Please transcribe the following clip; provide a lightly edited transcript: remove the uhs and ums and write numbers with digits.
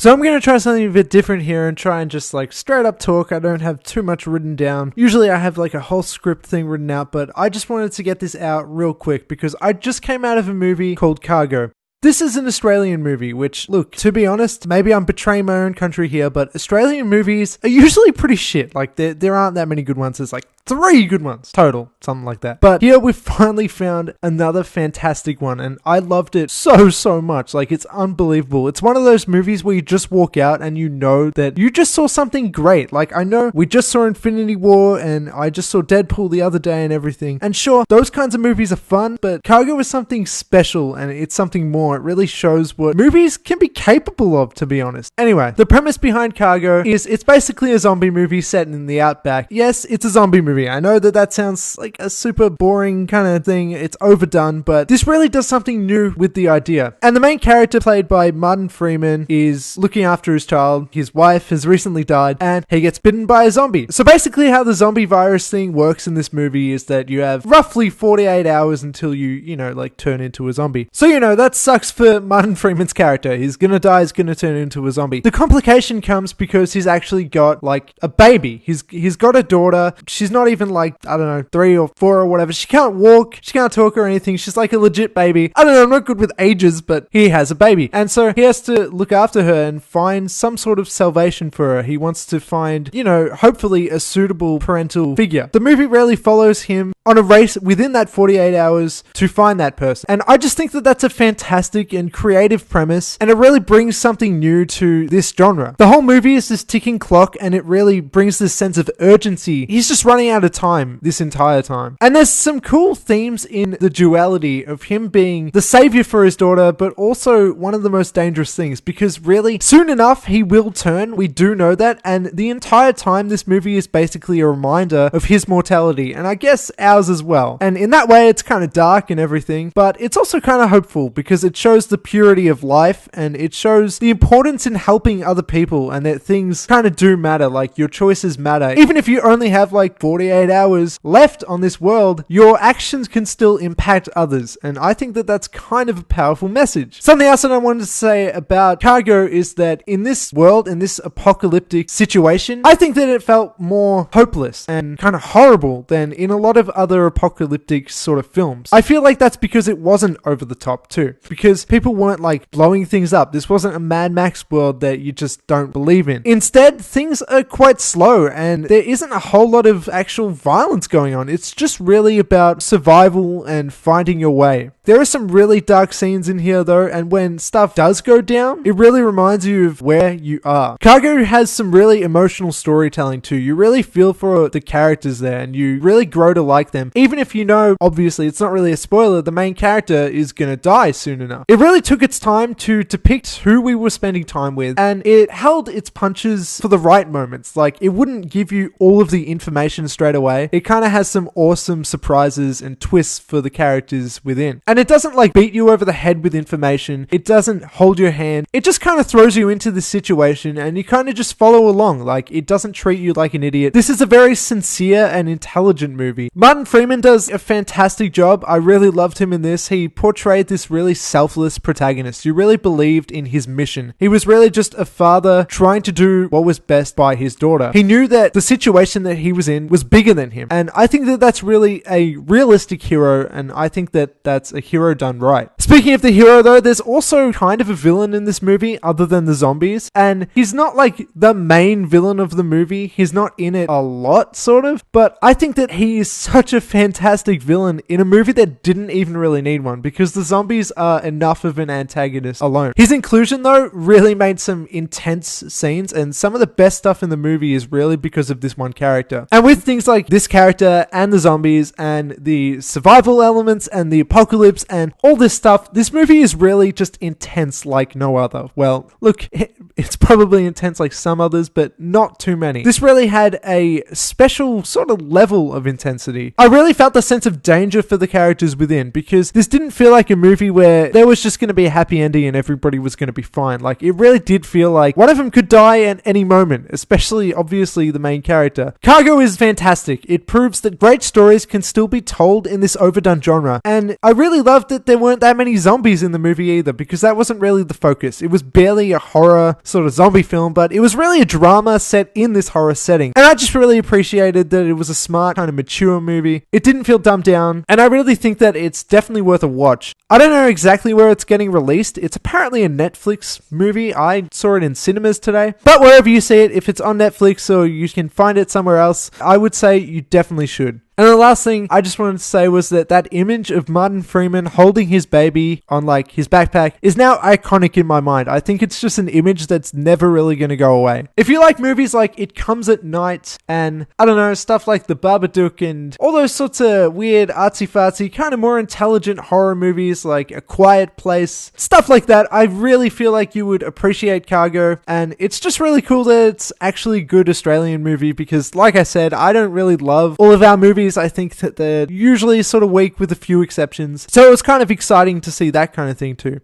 So I'm going to try something a bit different here and try and just like straight up talk. I don't have too much written down. Usually I have like a whole script thing written out, but I just wanted to get this out real quick because I just came out of a movie called Cargo. This is an Australian movie, which, look, to be honest, maybe I'm betraying my own country here, but Australian movies are usually pretty shit. Like, there aren't that many good ones. There's like 3 good ones total, something like that. But here we finally found another fantastic one, and I loved it so much. Like, it's unbelievable. It's one of those movies where you just walk out and you know that you just saw something great. Like, I know we just saw Infinity War, and I just saw Deadpool the other day and everything. And sure, those kinds of movies are fun, but Cargo is something special, and it's something more. It really shows what movies can be capable of, to be honest. Anyway, the premise behind Cargo is it's basically a zombie movie set in the outback. Yes, it's a zombie movie. I know that sounds like a super boring kind of thing. It's overdone, but this really does something new with the idea. And the main character, played by Martin Freeman, is looking after his child. His wife has recently died, and he gets bitten by a zombie. So basically how the zombie virus thing works in this movie is that you have roughly 48 hours until you know, like turn into a zombie. So, you know, that sucks for Martin Freeman's character. He's gonna die, he's gonna turn into a zombie. The complication comes because he's actually got like a baby. He's got a daughter. She's not even like, I don't know, 3 or 4 or whatever. She can't walk, she can't talk or anything. She's like a legit baby. I don't know, I'm not good with ages, but he has a baby. And so he has to look after her and find some sort of salvation for her. He wants to find, you know, hopefully a suitable parental figure. The movie really follows him on a race within that 48 hours to find that person. And I just think that that's a fantastic and creative premise, and it really brings something new to this genre. The whole movie is this ticking clock, and it really brings this sense of urgency. He's just running out of time this entire time. And there's some cool themes in the duality of him being the savior for his daughter, but also one of the most dangerous things, because really, soon enough, he will turn. We do know that, and the entire time, this movie is basically a reminder of his mortality, and I guess ours as well. And in that way, it's kind of dark and everything, but it's also kind of hopeful, because it shows the purity of life, and it shows the importance in helping other people, and that things kind of do matter. Like, your choices matter. Even if you only have like 48 hours left on this world, your actions can still impact others, and I think that that's kind of a powerful message. Something else that I wanted to say about Cargo is that in this world, in this apocalyptic situation, I think that it felt more hopeless and kind of horrible than in a lot of other apocalyptic sort of films. I feel like that's because it wasn't over the top too, because people weren't like blowing things up. This wasn't a Mad Max world that you just don't believe in. Instead, things are quite slow, and there isn't a whole lot of actual violence going on. It's just really about survival and finding your way. There are some really dark scenes in here though, and when stuff does go down, it really reminds you of where you are. Cargo has some really emotional storytelling too. You really feel for the characters there, and you really grow to like them, even if you know, obviously it's not really a spoiler, the main character is gonna die soon enough. It really took its time to depict who we were spending time with, and it held its punches for the right moments. Like, it wouldn't give you all of the information straight away. It kind of has some awesome surprises and twists for the characters within. And it doesn't like beat you over the head with information. It doesn't hold your hand. It just kind of throws you into the situation, and you kind of just follow along. Like, it doesn't treat you like an idiot. This is a very sincere and intelligent movie. Martin Freeman does a fantastic job. I really loved him in this. He portrayed this really selfless protagonist. You really believed in his mission. He was really just a father trying to do what was best by his daughter. He knew that the situation that he was in was bigger than him. And I think that that's really a realistic hero, and I think that that's a hero done right. Speaking of the hero though, there's also kind of a villain in this movie other than the zombies, and he's not like the main villain of the movie. He's not in it a lot, sort of, but I think that he is such a fantastic villain in a movie that didn't even really need one, because the zombies are enough of an antagonist alone. His inclusion though really made some intense scenes, and some of the best stuff in the movie is really because of this one character. And with things like this character and the zombies and the survival elements and the apocalypse and all this stuff, this movie is really just intense like no other. Well, look, it's probably intense like some others, but not too many. This really had a special sort of level of intensity. I really felt the sense of danger for the characters within, because this didn't feel like a movie where there was just going to be a happy ending and everybody was going to be fine. Like, it really did feel like one of them could die at any moment, especially obviously the main character. Cargo is fantastic. It proves that great stories can still be told in this overdone genre, and I really loved that there weren't that many zombies in the movie either, because that wasn't really the focus. It was barely a horror sort of zombie film, but it was really a drama set in this horror setting. And I just really appreciated that it was a smart, kind of mature movie. It didn't feel dumbed down, and I really think that it's definitely worth a watch. I don't know exactly where it's getting released. It's apparently a Netflix movie. I saw it in cinemas today. But wherever you see it, if it's on Netflix or you can find it somewhere else, I would say you definitely should. And the last thing I just wanted to say was that image of Martin Freeman holding his baby on like his backpack is now iconic in my mind. I think it's just an image that's never really going to go away. If you like movies like It Comes at Night and, I don't know, stuff like The Babadook and all those sorts of weird artsy-fartsy, kind of more intelligent horror movies like A Quiet Place, stuff like that, I really feel like you would appreciate Cargo. And it's just really cool that it's actually a good Australian movie because, like I said, I don't really love all of our movies. I think that they're usually sort of weak with a few exceptions. So it was kind of exciting to see that kind of thing too.